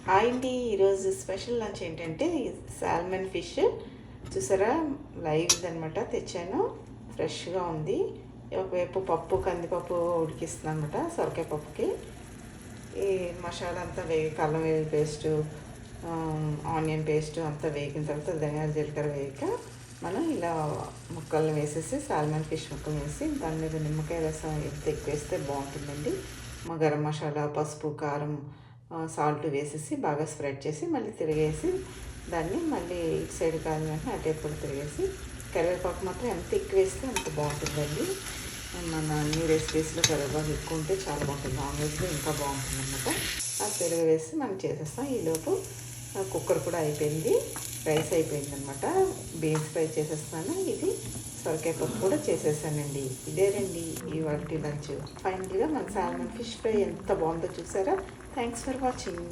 Hi అండి. ఈరోజు special lunch ఏంటంటే సాల్మన్ ఫిష్ చూసారా, లైవ్ది అనమాట. తెచ్చాను, ఫ్రెష్గా ఉంది. ఒకవైపు పప్పు, కందిపప్పు ఉడికిస్తున్నాను అనమాట. సొరకాయ పప్పుకి ఈ మసాలా అంతా అల్లం వెల్లుల్లి పేస్టు, ఆనియన్ పేస్టు అంతా వేగిన తర్వాత ధనియాల జీలకర్ర వేయక మనం ఇలా ముక్కలను వేసేసి సాల్మన్ ఫిష్ ముక్కలు వేసి దాని మీద నిమ్మకాయ రసం ఎంత ఎక్కువ వేస్తే బాగుంటుందండి. గరం మసాలా, పసుపు, కారం, సాల్ట్ వేసేసి బాగా స్ప్రెడ్ చేసి మళ్ళీ తిరిగేసి దాన్ని మళ్ళీ ఇటు సైడ్ కాదు వెంటనే అటు కూడా తిరిగేసి కరివేపాకు మాత్రం ఎంత ఎక్కువ వేస్తే అంత బాగుంటుందండి. మన అన్ని రెసిపీస్లో కరివేపాకు ఎక్కువ ఉంటే చాలా బాగుంటుంది, నాన్ వెజ్లో ఇంకా బాగుంటుంది అన్నమాట. అది పెరుగు వేసి మనం చేసేస్తాం. ఈలోపు కుక్కర్ కూడా అయిపోయింది, రైస్ అయిపోయింది అనమాట. బీన్స్ ఫ్రై చేసేస్తాను. ఇది సొరకాయ పప్పు కూడా చేసేసానండి. ఇదేనండి ఇవాళ లంచ్. ఫైనల్గా మన సాల్మన్ ఫిష్ ఫ్రై ఎంత బాగుందో చూసారా. Thanks for watching.